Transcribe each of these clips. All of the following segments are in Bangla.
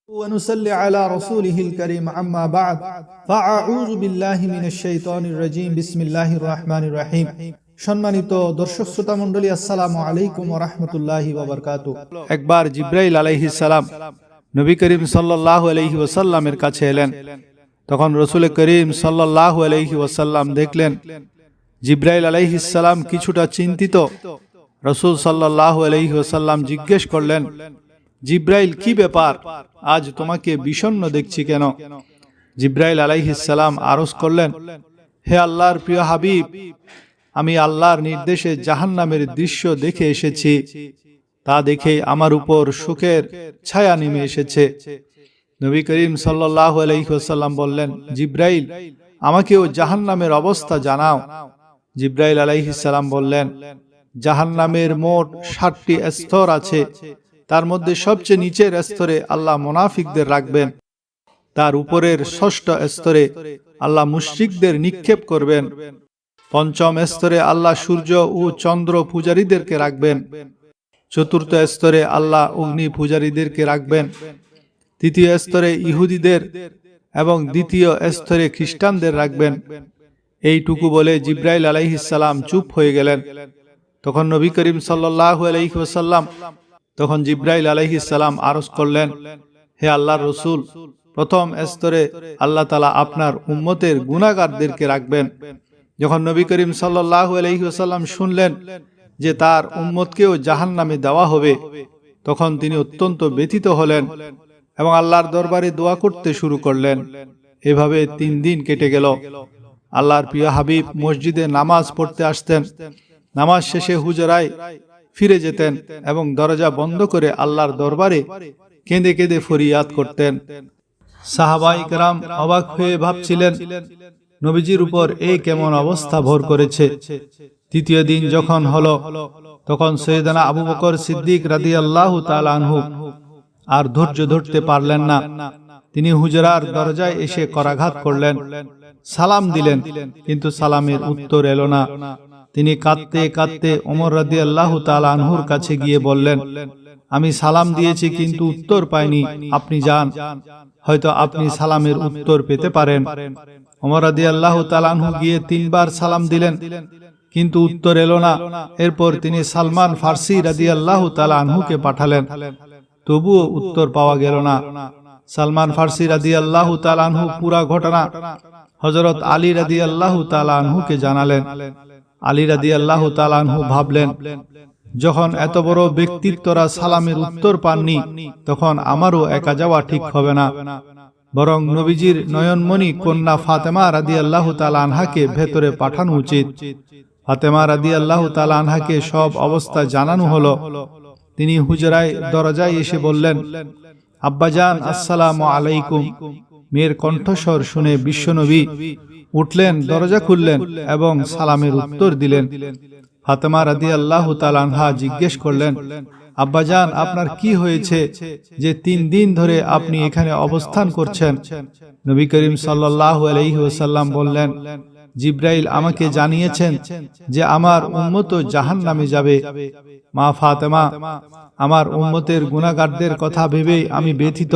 ونصلي على رسوله الكريم أما بعد فأعوذ بالله من الشيطان الرجيم بسم الله الرحمن الرحيم সম্মানিত দর্শক শ্রোতা মণ্ডলী আসসালামু আলাইকুম ওয়া রাহমাতুল্লাহি ওয়া বারাকাতুহু। একবার জিবরাইল আলাইহিস সালাম নবী করিম সাল্লাল্লাহু আলাইহি ওয়াসাল্লামের কাছে এলেন। তখন রাসূল করিম সাল্লাল্লাহু আলাইহি ওয়াসাল্লাম দেখলেন জিবরাইল আলাইহিস সালাম কিছুটা চিন্তিত। রাসূল সাল্লাল্লাহু আলাইহি ওয়াসাল্লাম জিজ্ঞেস করলেন, জিব্রাইল, কি ব্যাপার, আজ তোমাকে বিষণ্ণ দেখছি কেন? জিব্রাইল আলাইহিস সালাম আরজ করলেন, হে আল্লাহর প্রিয় হাবিব, আমি আল্লাহর নির্দেশে জাহান্নামের দৃশ্য দেখে এসেছি। তা দেখে আমার উপর শোকের ছায়া নেমে এসেছে। নবী করিম সাল্লাল্লাহু আলাইহি ওয়াসাল্লাম বললেন, জিব্রাইল, আমাকেও জাহান্নামের অবস্থা জানাও। জিব্রাইল আলাইহিস সালাম বললেন, জাহান্নামের মোট ৭টি স্তর আছে। তার মধ্যে সবচেয়ে নিচের স্তরে আল্লাহ মুনাফিকদের রাখবেন। তার উপরের ৬ষ্ঠ স্তরে আল্লাহ মুশরিকদের নিক্ষেপ করবেন। পঞ্চম স্তরে আল্লাহ সূর্য ও চন্দ্র পূজারীদেরকে রাখবেন। চতুর্থ স্তরে আল্লাহ অগ্নি পূজারীদেরকে রাখবেন। তৃতীয় স্তরে ইহুদিদের এবং দ্বিতীয় স্তরে খ্রিস্টানদের রাখবেন। এইটুকু বলে জিব্রাইল আলাইহিস সালাম চুপ হয়ে গেলেন। তখন নবী করিম সাল্লাল্লাহু আলাইহি ওয়াসাল্লাম তখন জিব্রাইল আলাইহিস সালাম আরজ করলেন, হে আল্লাহর রাসূল, প্রথম স্তরে আল্লাহ তাআলা আপনার উম্মতের গুনাহগারদেরকে রাখবেন। যখন নবী করিম সাল্লাল্লাহু আলাইহি ওয়াসাল্লাম শুনলেন যে তার উম্মতকেও জাহান্নামে দেওয়া হবে, তখন তিনি অত্যন্ত ব্যথিত হলেন এবং আল্লাহর দরবারে দোয়া করতে শুরু করলেন। এভাবে ৩ দিন কেটে গেল। আল্লাহর প্রিয় হাবিব মসজিদে নামাজ পড়তে আসতেন। নামাজ শেষে হুজরায় ফিরে যেতেন এবং দরজা বন্ধ করে আল্লাহর দরবারে কেঁদে কেঁদে ফরিয়াদ করতেন। সাহাবায়ে কেরাম অবাক হয়ে ভাবছিলেন, নবীজির উপর এই কেমন অবস্থা ভর করেছে। তৃতীয় দিন যখন হলো, তখন সৈয়দনা আবু বকর সিদ্দিক রাদিয়াল্লাহু তাআলা আনহু আর ধৈর্য ধরতে পারলেন না। তিনি হুজরার দরজায় এসে করাঘাত করলেন, সালাম দিলেন, কিন্তু সালামের উত্তর এলো না। তিনি কাঁদতে কাঁদতে ওমর রাদিয়াল্লাহু তাআলা আনহুর কাছে গিয়ে বললেন, আমি সালাম দিয়েছি কিন্তু উত্তর পাইনি, আপনি যান, হয়তো আপনি সালামের উত্তর পেতে পারেন। ওমর রাদিয়াল্লাহু তাআলা আনহু গিয়ে ৩ বার সালাম দিলেন, কিন্তু উত্তর এলো না। এরপর তিনি সালমান ফারসি রাদিয়াল্লাহু তাআলা আনহুকে পাঠালেন, তবুও উত্তর পাওয়া গেল না। সালমান ফারসি রাদিয়াল্লাহু তাআলা আনহু পুরা ঘটনা হযরত আলী রাদিয়াল্লাহু তাআলা আনহুকে জানালেন। আলী রাদিয়াল্লাহু তাআলা আনহু ভাবলেন, যখন এত বড় ব্যক্তিত্বরা সালামের উত্তর পাননি, তখন আমারও একা যাওয়া ঠিক হবে না, বরং নবীজির নয়নমণি কন্যা ফাতেমা রাদিয়াল্লাহু তাআলা আনহাকে ভেতরে পাঠানো উচিত। ফাতেমা রাদিয়াল্লাহু তাআলা আনহাকে সব অবস্থা জানানো হলো। তিনি হুজরায় দরজায় এসে বললেন, আব্বাজান, আসসালামু আলাইকুম। মেয়ের কণ্ঠস্বর শুনে বিশ্বনবী উঠলেন, দরজা খুললেন এবং সালামের উত্তর দিলেন। ফাতেমা রাদিয়াল্লাহু তাআলা আনহা জিজ্ঞেস করলেন, আব্বাজান, আপনার কি হয়েছে যে ৩ দিন ধরে আপনি এখানে অবস্থান করছেন? নবী করিম সাল্লাল্লাহু আলাইহি ওয়াসাল্লাম বললেন, জিব্রাইল আমাকে জানিয়েছেন যে আমার উম্মত জাহান্নামে যাবে। মা ফাতেমা, আমার উম্মতের গুনাহগারদের কথা ভেবেই আমি ব্যথিত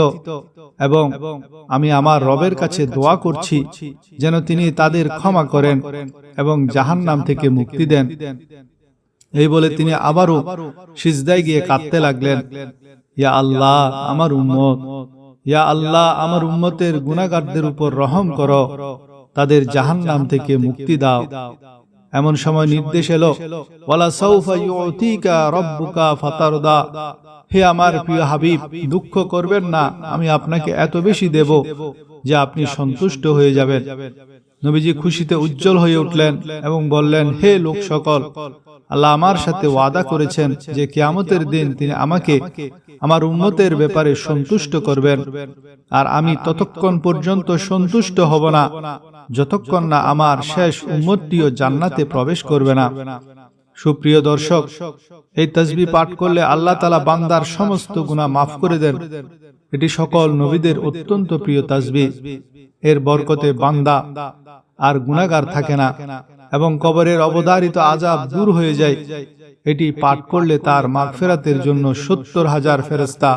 এবং আমি আমার রবের কাছে দোয়া করছি যেন তিনি তাদের ক্ষমা করেন এবং জাহান্নাম থেকে মুক্তি দেন। এই বলে তিনি আবারও সিজদায় গিয়ে কাঁদতে লাগলেন, ইয়া আল্লাহ, আমার উম্মত, ইয়া আল্লাহ, আমার উম্মতের গুনাহগারদের উপর রহম করো, তাদের জাহান্নাম থেকে মুক্তি দাও। এমন সময় নির্দেশ এলো, ওয়ালা সাউফা ইউতিকা রাব্বুকা ফাতারদা, হে আমার প্রিয় হাবিব, দুঃখ করবেন না, আমি আপনাকে এত বেশি দেব যে আপনি সন্তুষ্ট হয়ে যাবেন। নবীজি খুশিতে উজ্জ্বল হয়ে উঠলেন এবং বললেন, হে লোক সকল, আল্লাহ আমার সাথে ওয়াদা করেছেন যে কিয়ামতের দিন তিনি আমাকে আমার উম্মতের ব্যাপারে সন্তুষ্ট করবেন, আর আমি ততক্ষণ পর্যন্ত সন্তুষ্ট হব না যতক্ষণ না আমার শেষ উম্মতটিও জান্নাতে প্রবেশ করবে না। সুপ্রিয় দর্শক, এই তাসবিহ পাঠ করলে আল্লাহ তাআলা বান্দার সমস্ত গুনাহ মাফ করে দেন। এটি সকল নবীদের অত্যন্ত প্রিয় তাসবিহ। এর বরকতে বান্দা আর গুনাহগার থাকে না এবং কবরের অবধারিত আযাব দূর হয়ে যায়। এটি পাঠ করলে তার মাগফিরাতের জন্য ৭০,০০০ ফেরেশতা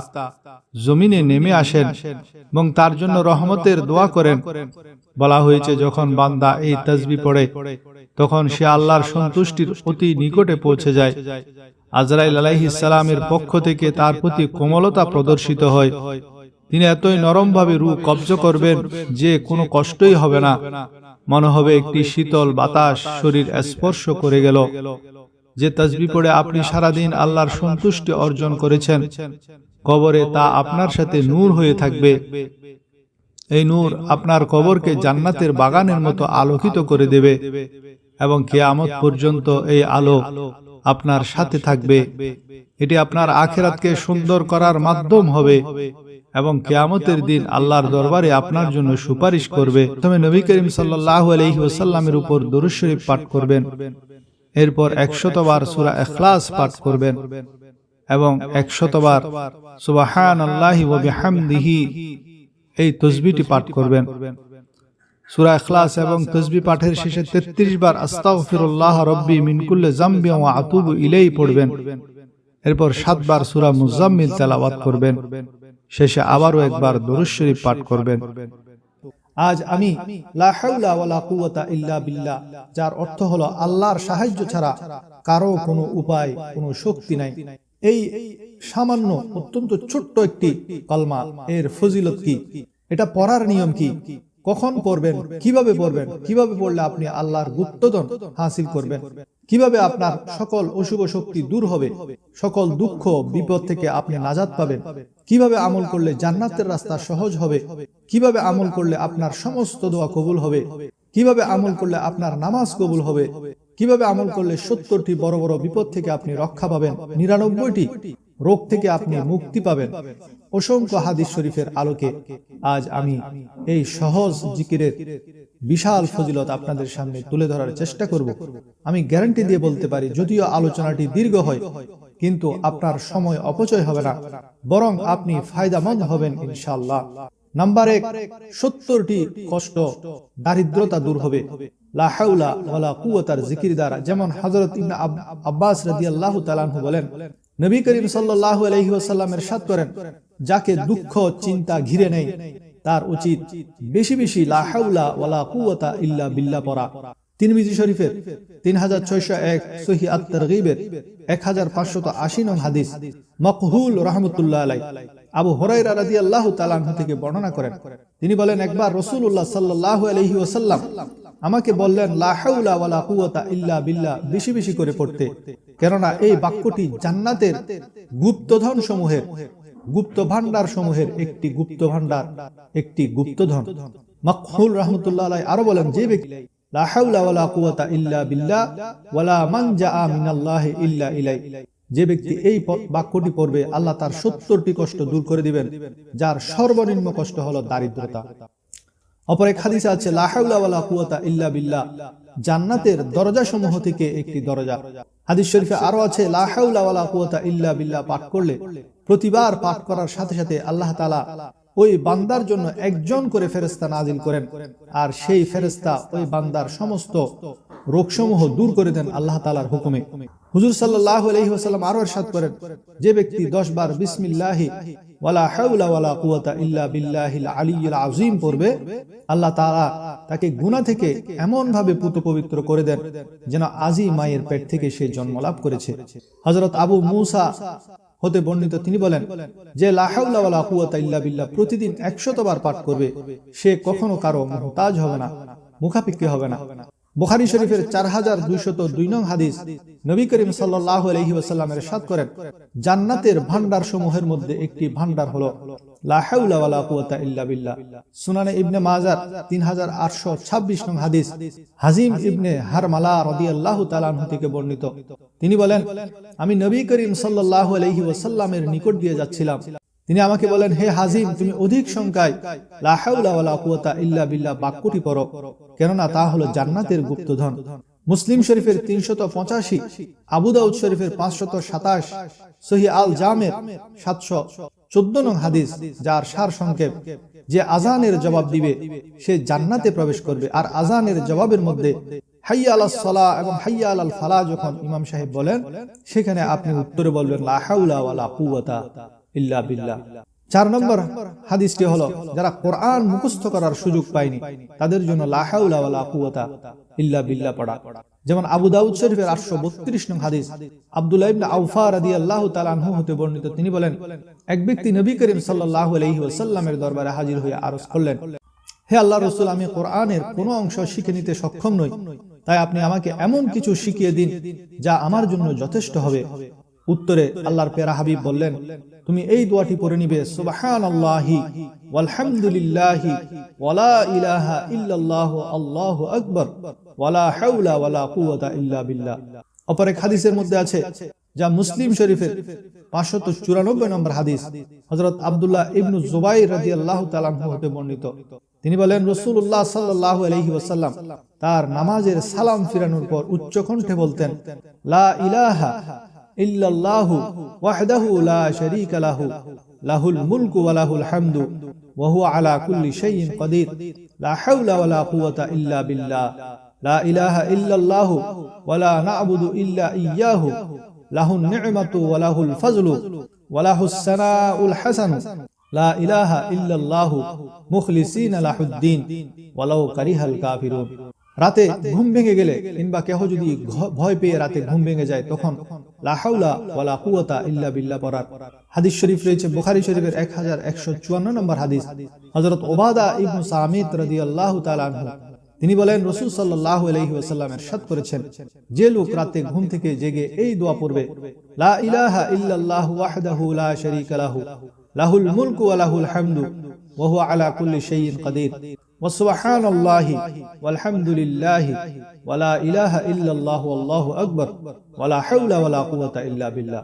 জমিনে নেমে আসেন এবং তার জন্য রহমতের দোয়া করেন। বলা হয়েছে যখন বান্দা এই তাসবিহ পড়ে তখন সে আল্লাহর সন্তুষ্টির অতি নিকটে পৌঁছে যায়। আজরাইল আলাইহিস সালামের পক্ষ থেকে তার প্রতি কোমলতা প্রদর্শিত হয়। তিনি এতই নরমভাবে রূহ কব্জ করবেন যে কোনো কষ্টই হবে না, মনে হবে একটি শীতল বাতাস শরীর স্পর্শ করে গেল। যে তাসবিহ পড়ে আপনি সারাদিন আল্লাহর সন্তুষ্টি অর্জন করেছেন, কবরে তা আপনার সাথে নূর হয়ে থাকবে। এই নূর আপনার কবরকে জান্নাতের বাগানের মতো আলোকিত করে দেবে এবং কিয়ামত পর্যন্ত এই আলো আপনার সাথে থাকবে। এটি আপনার আখিরাতকে সুন্দর করার মাধ্যম হবে এবং কিয়ামতের দিন আল্লাহর দরবারে আপনার জন্য সুপারিশ করবে। প্রথমে নবী করিম সাল্লাল্লাহু আলাইহি ওয়াসাল্লামের উপর দরুদ শরীফ পাঠ করবেন, এরপর 100 বার সূরা ইখলাস পাঠ করবেন এবং 100 বার সুবহানাল্লাহি ওয়া বিহামদিহি এই তাসবিহটি পাঠ করবেন। সূরা ইখলাস এবং তাসবিহ পাঠের শেষে 33 বার আস্তাগফিরুল্লাহ রাব্বি মিন কুল্লি যামবি ওয়া আতুবু ইলাইহি পড়বেন। এরপর 7 বার সূরা মুজাম্মিল তেলাওয়াত করবেন। শেষে আবারও একবার দরুদ শরীফ পাঠ করবেন। আজ আমি লা হাওলা ওয়ালা কুওয়াতা ইল্লা বিল্লাহ, যার অর্থ হলো আল্লাহর সাহায্য ছাড়া কারো কোনো উপায়, কোনো শক্তি নাই, এই সামান্য অত্যন্ত ছোট্ট একটি কলমা, এর ফজিলত কি, এটা পড়ার নিয়ম কি, কখন পড়বেন, কিভাবে পড়বেন, কিভাবে পড়লে আপনি আল্লাহর গুপ্তধন হাসিল করবেন, কিভাবে আপনার সকল অশুভ শক্তি দূর হবে, সকল দুঃখ বিপদ থেকে আপনি নাজাত পাবেন, কিভাবে আমল করলে জান্নাতের রাস্তা সহজ হবে, কিভাবে আমল করলে আপনার সমস্ত দোয়া কবুল হবে, কিভাবে আমল করলে আপনার নামাজ কবুল হবে, কিভাবে আমল করলে 70টি বড় বড় বিপদ থেকে আপনি রক্ষা পাবেন, 99টি রোগ থেকে আপনি মুক্তি পাবেন। অসংখ্য হাদিস শরীফের আলোকে আজ আমি এই সহজ জিকিরের বিশাল ফজিলত আপনাদের সামনে তুলে ধরার চেষ্টা করব। আমি গ্যারান্টি দিয়ে বলতে পারি, যদিও আলোচনাটি দীর্ঘ হয়, কিন্তু আপনার সময় অপচয় হবে না, বরং আপনি ফায়দামন্দ হবেন ইনশাআল্লাহ। নাম্বার 1, 70টি কষ্ট, দারিদ্রতা দূর হবে লা হাওলা ওয়ালা কুওয়াতার জিকির দ্বারা। যেমন হযরত ইবনে আব্বাস রাদিয়াল্লাহু তাআলা আনহু বলেন, নবী করিম সাল্লাল্লাহু আলাইহি ওয়াসাল্লাম ইরশাদ করেন, যাকে দুঃখ চিন্তা ঘিরে নেই তার উচিত বেশি বেশি লা হাওলা ওয়ালা কুওয়াতা ইল্লা বিল্লাহ পড়া। তিরমিজি শরীফের 3601, সহিহ আত-তারগীবের 1580 নং হাদিস মাকহুল রাহমাতুল্লাহ আলাইহি আবু হুরায়রা রাদিয়াল্লাহু তাআলা আনহু থেকে বর্ণনা করেন, তিনি বলেন, একবার রাসূলুল্লাহ সাল্লাল্লাহু আলাইহি ওয়াসাল্লাম আমাকে বললেন লা হাওলা ওয়ালা কুওয়াতা ইল্লা বিল্লাহ বেশি বেশি করে পড়তে, কেননা এই বাক্যটি জান্নাতের গুপ্তধন সমূহের, গুপ্ত ভান্ডার সমূহের একটি গুপ্ত ভান্ডার, একটি গুপ্তধন। মাকহুল রাহমাতুল্লাহ আলাইহি আরো বলেন, যে ব্যক্তি লা হাওলা ওয়ালা কুওয়াতা ইল্লা বিল্লাহ ওয়ালা মানজা মিনাল্লাহি ইল্লা ইলাই, যে ব্যক্তি এই বাক্যটি পড়বে আল্লাহ তার 70টি কষ্ট দূর করে দিবেন, যার সর্বনিম্ন কষ্ট হলো দারিদ্রতা। অপর এক হাদিসে আছে, লা হাওলা ওয়ালা কুওয়াতা ইল্লা বিল্লাহ জান্নাতের দরজা সমূহ থেকে একটি দরজা। হাদিস শরীফে আরো আছে, লা হাওলা ওয়ালা কুওয়াতা ইল্লা বিল্লাহ পাঠ করলে প্রতিবার পাঠ করার সাথে সাথে আল্লাহ তাআলা ওই বান্দার জন্য একজন করে ফেরেশতা নাজিল করেন, আর সেই ফেরেশতা ওই বান্দার সমস্ত রোগসমূহ দূর করে দেন আল্লাহ তাআলার হুকুমে। হুজুর সাল্লাল্লাহু আলাইহি ওয়াসাল্লাম আরো ইরশাদ করেন, যে ব্যক্তি 10 বার বিসমিল্লাহি ওয়ালা হাওলা ওয়ালা কুওয়াতা ইল্লা বিল্লাহিল আলিয়্যিল আযীম পড়বে, আল্লাহ তাআলা তাকে গুনাহ থেকে এমন ভাবে পুত পবিত্র করে দেন যেন আজই মায়ের পেট থেকে সে জন্ম লাভ করেছে। হযরত আবু মুসা হতে বর্ণিত, তিনি বলেন যে লা হাওলা ওয়ালা কুওয়াতা ইল্লা বিল্লাহ প্রতিদিন 100 বার পাঠ করবে, সে কখনো কারো মুহতাজ হবে না, মুখাপেক্ষী হবে না। বুখারী শরীফের 4202 নং হাদিস, নবী করিম সাল্লাল্লাহু আলাইহি ওয়াসাল্লাম ইরশাদ করেন, জান্নাতের ভান্ডার সমূহের মধ্যে একটি ভান্ডার হলো লা হাওলা ওয়ালা কুওয়াতা ইল্লা বিল্লাহ। সুনানে ইবনে মাজাহ 3826 নং হাদিস, হাজিম ইবনে হারমালা রাদিয়াল্লাহু তাআলা আনহু থেকে বর্ণিত, তিনি বলেন, আমি নবী করিম সাল্লাল্লাহু আলাইহি ওয়াসাল্লামের নিকট দিয়ে যাচ্ছিলাম, তিনি আমাকে বলেন, হে হাজিম, তুমি অধিক সংখ্যায় লা হাওলা ওয়ালা কুওয়াতা ইল্লা বিল্লাহ বাক্যটি পড়ো, কেননা তা হলো জান্নাতের গুপ্তধন। মুসলিম শরীফের 385, আবু দাউদ শরীফের 527, সহিহ আল জামের 714 নং হাদিস, যার সার সংক্ষেপ, যে আজানের জবাব দিবে সে জান্নাতে প্রবেশ করবে। আর আজানের জবাবের মধ্যে হাইয়া আলাস সালাহ এবং হাইয়া আলাল ফালাহ যখন ইমাম সাহেব বলেন, সেখানে আপনি উত্তরে বলবেন লা হাওলা ওয়ালা কুওয়াতা ইল্লা বিল্লাহ। 4 নম্বর হাদিসটি হলো, যারা কোরআন মুখস্থ করার সুযোগ পায়নি তাদের জন্য লা হাওলা ওয়ালা কুওয়াতা ইল্লা বিল্লাহ পড়া। যেমন আবু দাউদ শরীফের 832 নং হাদিস আব্দুল্লাহ ইবনে আউফা রাদিয়াল্লাহু তাআলা আনহু হতে বর্ণিত, তিনি বলেন, এক ব্যক্তি নবী করিম সাল্লাল্লাহু আলাইহি ওয়াসাল্লামের দরবারে হাজির হয়ে আরজ করলেন, হে আল্লাহর রাসূল, আমি কোরআনের কোনো অংশ শিখে নিতে সক্ষম নই, তাই আপনি আমাকে এমন কিছু শিখিয়ে দিন যা আমার জন্য যথেষ্ট হবে। উত্তরে আল্লাহর প্যারা হাবিব বললেন, তুমি এই দোয়াটি পড়ে নিবে, সুবহানাল্লাহি ওয়ালহামদুলিল্লাহি ওয়ালা ইলাহা ইল্লাল্লাহু আল্লাহু আকবার ওয়ালা হাওলা ওয়ালা কুওয়াতা ইল্লা বিল্লাহ। অপর এক হাদিসের মধ্যে আছে, যা মুসলিম শরীফের 594 নম্বর হাদিস, হযরত আব্দুল্লাহ ইবনে জুবাইর রাদিয়াল্লাহু তাআলা আনহু হতে বর্ণিত, তিনি বলেন, রাসূলুল্লাহ সাল্লাল্লাহু আলাইহি ওয়াসাল্লাম তার নামাজের সালাম ফিরানোর পর উচ্চ কণ্ঠে বলতেন, লা ইলাহা ইল্লাল্লাহু ওয়াহদাহু লা শারীকা লাহু লাহুল মুলকু ওয়া লাহুল হামদু ওয়া হুয়া আলা কুল্লি শাইইন কাদির লা হাওলা ওয়ালা কুওয়াতা ইল্লা বিল্লাহ লা ইলাহা ইল্লাল্লাহু ওয়া লা না'বুদু ইল্লা ইয়্যাহু লাহুন নি'মাতু ওয়া লাহুল ফাজলু ওয়া লাহুস সানাউল হাসানু লা ইলাহা ইল্লাল্লাহু মুখলিসিনা লাহুদ্দিন ওয়ালাউ কারিহাল কাফিরুন। রাতে ঘুম ভেঙে গেলে কিংবা কেহ যদি ভয় পেয়ে রাতে ঘুম ভেঙে যায়, তখন লা হাওলা ওয়ালা কুওয়াতা ইল্লা বিল্লাহ পড়ার হাদিস শরীফ রয়েছে বুখারী শরীফের 1154 নম্বর হাদিস। হযরত উবাদা ইবনে সামিত রাদিয়াল্লাহু তাআলা আনহু তিনি বলেন, রাসূল সাল্লাল্লাহু আলাইহি ওয়াসাল্লাম ইরশাদ করেছেন, যে লোক রাতে ঘুম থেকে জেগে এই দোয়া পড়বে, লা ইলাহা ইল্লাল্লাহু ওয়াহদাহু লা শারীকা লাহু লাহুল মুলকু ওয়া লাহুল হামদু ওয়া হুয়া আলা কুল্লি শাইইন কাদির ওয়া সুবহানাল্লাহি ওয়ালহামদুলিল্লাহি ওয়া লা ইলাহা ইল্লাল্লাহু আল্লাহু আকবার ওয়া লা হাওলা ওয়া লা কুওয়াতা ইল্লা বিল্লাহ।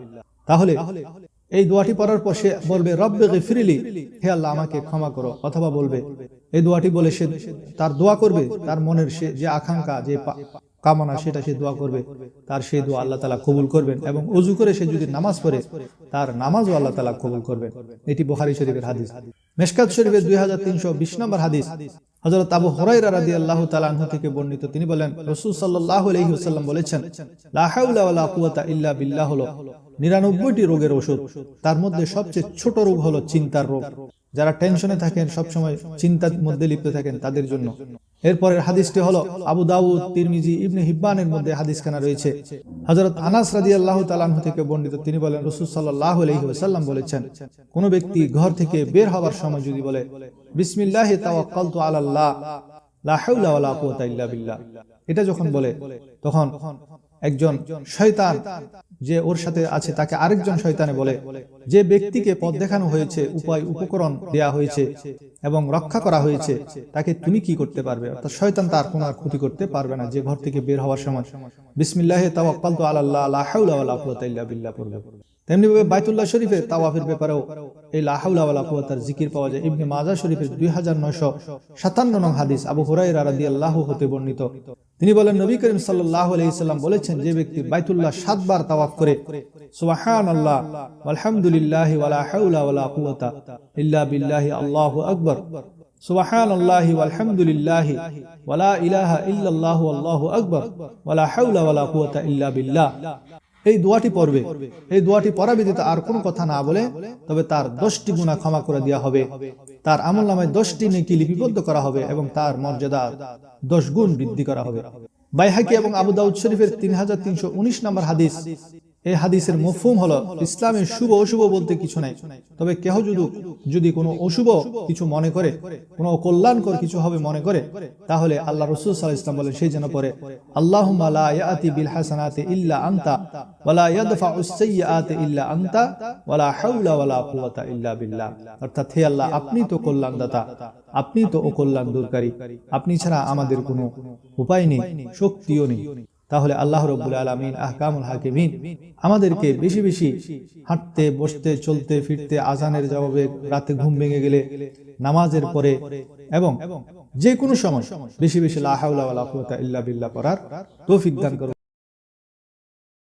তাহলে এই দোয়াটি পড়ার পর সে বলবে, রব্বি গফিরলি, হে আল্লাহ আমাকে ক্ষমা করো, অথবা বলবে এই দোয়াটি বলে সে তার দোয়া করবে, তার মনের যে আকাঙ্ক্ষা, যে কামনা, সেটা সে দোয়া করবে, তার সেই দোয়া আল্লাহ তাআলা কবুল করবেন। এবং ওযু করে সে যদি নামাজ পড়ে, তার নামাজও আল্লাহ তাআলা কবুল করবেন। এটি বুখারী শরীফের হাদিস। মিশকাত শরীফের 2320 নম্বর হাদিস, হযরত আবু হুরায়রা রাদিয়াল্লাহু তাআলা আনহু থেকে বর্ণিত, তিনি বলেন, রাসূল সাল্লাল্লাহু আলাইহি ওয়াসাল্লাম বলেছেন, লা হাওলা ওয়ালা কুওয়াতা ইল্লা বিল্লাহ হলো 99টি রোগের ওষুধ। তার মধ্যে সবচেয়ে ছোট রোগ হলো চিন্তার রোগ। যারা টেনশনে থাকেন, সবসময় চিন্তার মধ্যে লিপ্ত থাকেন, তাদের জন্য। এরপরের হাদিসটি হলো আবু দাউদ, তিরমিজি, ইবনে হিব্বানের মধ্যে হাদিসখানা রয়েছে। হযরত আনাস রাদিয়াল্লাহু তাআলা আনহু থেকে বর্ণিত, তিনি বলেন, রাসূল সাল্লাল্লাহু আলাইহি ওয়াসাল্লাম বলেছেন, কোন ব্যক্তি ঘর থেকে বের হওয়ার সময় যদি বলে, বিসমিল্লাহি তাওয়াক্কালতু আলাল্লাহ লা হাওলা ওয়ালা কুওয়াতা ইল্লা বিল্লাহ, এটা যখন বলে, তখন একজন শয়তান যে ওর সাথে আছে তাকে আরেকজন শয়তানে বলে, যে ব্যক্তিকে পথ দেখানো হয়েছে, উপায় উপকরণ দেয়া হয়েছে এবং রক্ষা করা হয়েছে, তাকে তুমি কি করতে পারবে? অর্থাৎ শয়তান তার কোনো ক্ষতি করতে পারবে না, যে ঘর থেকে বের হওয়ার সময় বিসমিল্লাহি তাওয়াক্কালতু আলাল্লাহ লা হাওলা ওয়ালা কুওয়াতা ইল্লা বিল্লাহ পড়বে। তেমনি ভাবে বাইতুল্লাহ শরীফে তাওয়াফের ব্যাপারেও এই লা হাওলা ওয়ালা কুওয়াতার জিকির পাওয়া যায়। ইবনে মাজাহ শরীফের 2957 নং হাদিস, আবু হুরায়রা রাদিয়াল্লাহু হতে বর্ণিত, তিনি বলেন, নবী করিম সাল্লাল্লাহু আলাইহি সাল্লাম বলেছেন, যে ব্যক্তি বাইতুল্লাহ 7 বার তাওয়াফ করে সুবহানাল্লাহ ওয়ালহামদুলিল্লাহি ওয়ালা হাওলা ওয়ালা কুওয়াতা ইল্লা বিল্লাহি আল্লাহু আকবার সুবহানাল্লাহি ওয়ালহামদুলিল্লাহি ওয়ালা ইলাহা ইল্লাল্লাহু আল্লাহু আকবার ওয়ালা হাওলা ওয়ালা কুওয়াতা ইল্লা বিল্লাহ, এই দোয়াটি পড়বে। এই দোয়াটি পড়া ব্যতীত আর কোনো কথা না বলে, তবে তার 10টি গুনাহ ক্ষমা করে দেওয়া হবে, তার আমলনামায় 10টি নেকি লিপিবদ্ধ করা হবে এবং তার মর্যাদা 10 গুণ বৃদ্ধি করা হবে। বাইহাকি এবং আবু দাউদ শরীফের 3319 নম্বর হাদিস। এই হাদিসের মফহুম হলো, ইসলামে শুভ অশুভ বলতে কিছু নাই, তবে কেহ যদি কোনো অশুভ কিছু মনে করে, কোনো অকল্যাণকর কিছু হবে মনে করে, তাহলে আল্লাহ রাসূল সাল্লাল্লাহু আলাইহি ওয়াসাল্লাম বলেন, সেই যেন পড়ে, আল্লাহুম্মা লা ইয়াতি বিল হাসানাতি ইল্লা আনতা ওয়া লা ইয়াদফাউস সাইয়্যাতি ইল্লা আনতা ওয়া লা হাওলা ওয়া লা কুওয়াতা ইল্লা বিল্লাহ। অর্থাৎ, হে আল্লাহ, আপনি তো কল্যাণদাতা, আপনি তো অকল্যাণ দূরকারী, আপনি ছাড়া আমাদের কোনো উপায় নেই, শক্তিও নেই। তাহলে আল্লাহ রাব্বুল আলামিন আহকামুল হাকিমিন আমাদেরকে বেশি বেশি হাঁটতে, বসতে, চলতে, ফিরতে, আজানের জবাবে, রাতে ঘুম ভেঙে গেলে, নামাজের পরে এবং যে কোনো সময় বেশি বেশি লা হাওলা ওয়ালা কুওয়াতা ইল্লা বিল্লাহ পড়ার তৌফিক দান করুন।